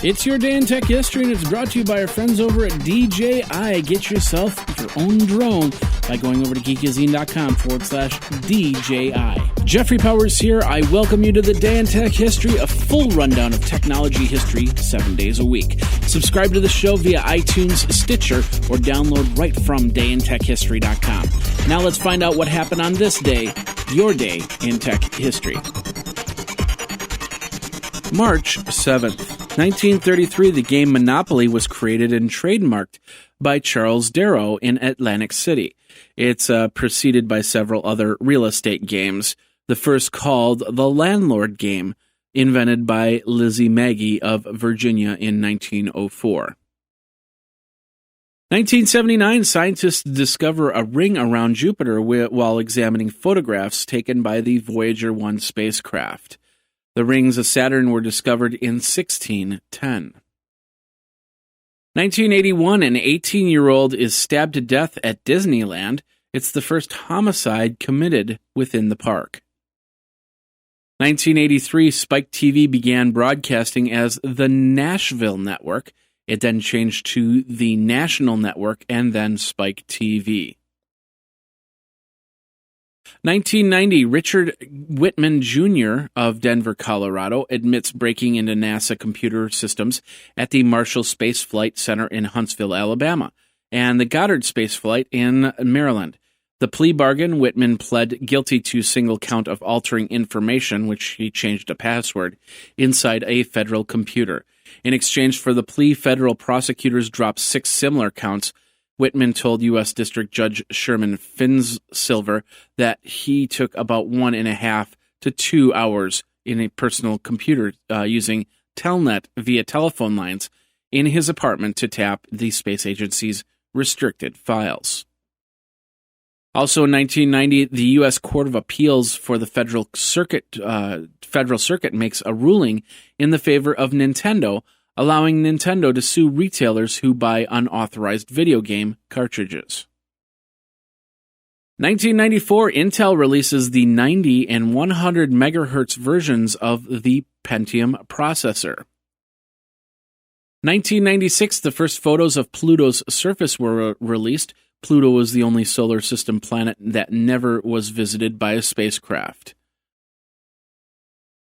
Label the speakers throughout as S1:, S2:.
S1: It's your day in tech history, and it's brought to you by our friends over at DJI. Get yourself your own drone by going over to geekazine.com/DJI. Jeffrey Powers here. I welcome you to the Day in Tech History, a full rundown of technology history 7 days a week. Subscribe to the show via iTunes, Stitcher, or download right from dayintechhistory.com. Now let's find out what happened on this day, your day in tech history. March 7th. 1933, the game Monopoly was created and trademarked by Charles Darrow in Atlantic City. It's preceded by several other real estate games, the first called the Landlord Game, invented by Lizzie Magie of Virginia in 1904. 1979, scientists discover a ring around Jupiter while examining photographs taken by the Voyager 1 spacecraft. The rings of Saturn were discovered in 1610. 1981, an 18-year-old is stabbed to death at Disneyland. It's the first homicide committed within the park. 1983, Spike TV began broadcasting as the Nashville Network. It then changed to the National Network and then Spike TV. 1990, Richard Wittman Jr. of Denver, Colorado, admits breaking into NASA computer systems at the Marshall Space Flight Center in Huntsville, Alabama, and the Goddard Space Flight in Maryland. The plea bargain, Wittman pled guilty to single count of altering information, which he changed a password, inside a federal computer. In exchange for the plea, federal prosecutors dropped 6 similar counts. Wittman told U.S. District Judge Sherman Finsilver that he took about 1.5 to 2 hours in a personal computer using Telnet via telephone lines in his apartment to tap the space agency's restricted files. Also in 1990, the U.S. Court of Appeals for the Federal Circuit makes a ruling in the favor of Nintendo, allowing Nintendo to sue retailers who buy unauthorized video game cartridges. 1994, Intel releases the 90 and 100 megahertz versions of the Pentium processor. 1996, the first photos of Pluto's surface were released. Pluto was the only solar system planet that never was visited by a spacecraft.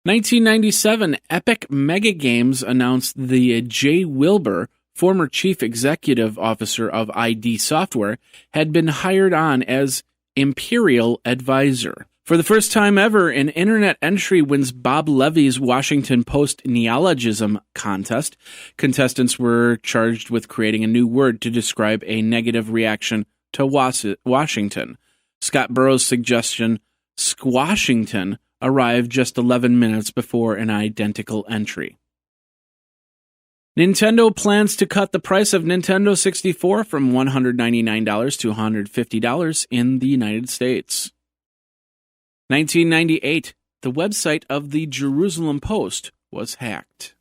S1: 1997, Epic Mega Games announced the Jay Wilbur, former chief executive officer of ID Software, had been hired on as Imperial Advisor. For the first time ever, an internet entry wins Bob Levy's Washington Post neologism contest. Contestants were charged with creating a new word to describe a negative reaction to Washington. Scott Burrow's suggestion, Squashington, arrived just 11 minutes before an identical entry. Nintendo plans to cut the price of Nintendo 64 from $199 to $150 in the United States. 1998, the website of the Jerusalem Post was hacked.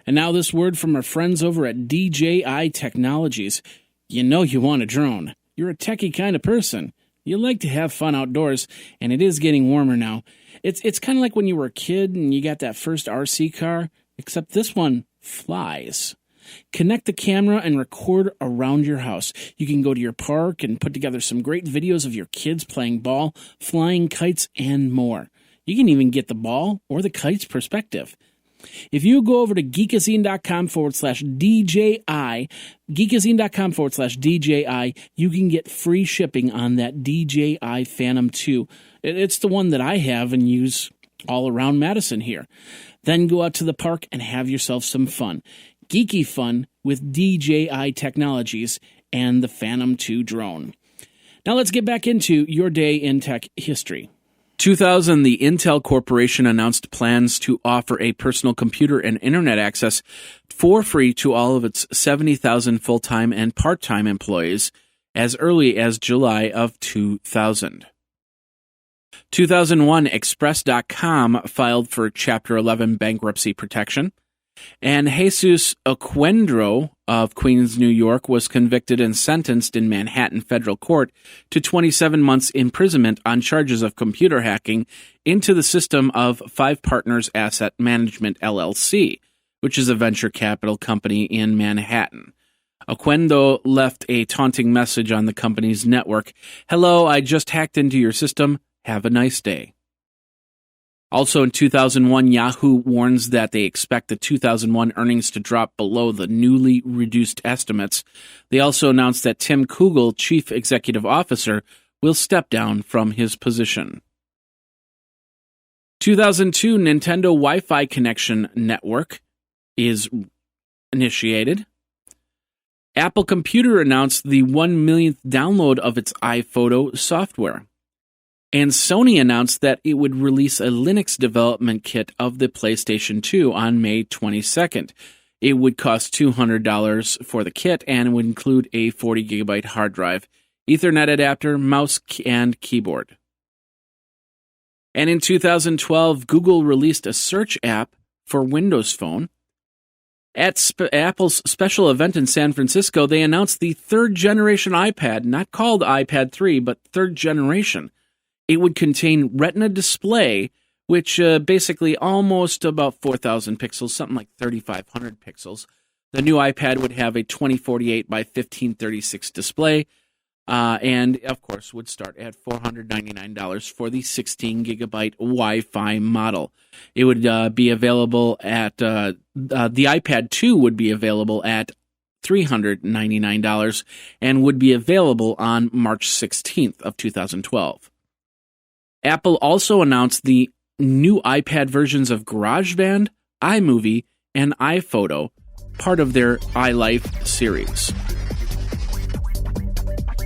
S1: And now this word from our friends over at DJI Technologies. You know you want a drone. You're a techie kind of person. You like to have fun outdoors, and it is getting warmer now. It's kind of like when you were a kid and you got that first RC car, except this one flies. Connect the camera and record around your house. You can go to your park and put together some great videos of your kids playing ball, flying kites, and more. You can even get the ball or the kite's perspective. If you go over to geekazine.com/DJI, geekazine.com/DJI, you can get free shipping on that DJI Phantom 2. It's the one that I have and use all around Madison here. Then go out to the park and have yourself some fun. Geeky fun with DJI Technologies and the Phantom 2 drone. Now let's get back into your day in tech history. 2000, the Intel Corporation announced plans to offer a personal computer and internet access for free to all of its 70,000 full-time and part-time employees as early as July of 2000. 2001, Express.com filed for Chapter 11 bankruptcy protection. And Jesus Oquendro of Queens, New York, was convicted and sentenced in Manhattan federal court to 27 months imprisonment on charges of computer hacking into the system of Five Partners Asset Management, LLC, which is a venture capital company in Manhattan. Oquendo left a taunting message on the company's network. "Hello, I just hacked into your system. Have a nice day." Also in 2001, Yahoo warns that they expect the 2001 earnings to drop below the newly reduced estimates. They also announced that Tim Kugel, chief executive officer, will step down from his position. 2002, Nintendo Wi-Fi connection network is initiated. Apple Computer announced the 1 millionth download of its iPhoto software. And Sony announced that it would release a Linux development kit of the PlayStation 2 on May 22nd. It would cost $200 for the kit and would include a 40-gigabyte hard drive, Ethernet adapter, mouse, and keyboard. And in 2012, Google released a search app for Windows Phone. At Apple's special event in San Francisco, they announced the third-generation iPad, not called iPad 3, but third generation. It would contain Retina display, which basically almost about 4,000 pixels, something like 3,500 pixels. The new iPad would have a 2048 by 1536 display, and, of course, would start at $499 for the 16-gigabyte Wi-Fi model. It would be available at, the iPad 2 would be available at $399 and would be available on March 16th of 2012. Apple also announced the new iPad versions of GarageBand, iMovie, and iPhoto, part of their iLife series.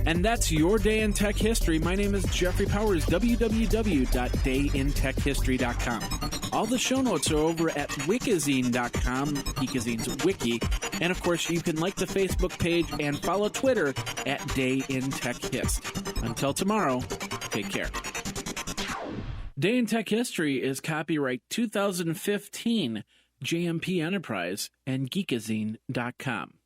S1: And that's your Day in Tech History. My name is Jeffrey Powers, www.dayintechhistory.com. All the show notes are over at wikizine.com, Geekazine's wiki. And, of course, you can like the Facebook page and follow Twitter at Day in Tech Hist. Until tomorrow, take care. Day in Tech History is copyright 2015, JMP Enterprise and Geekazine.com.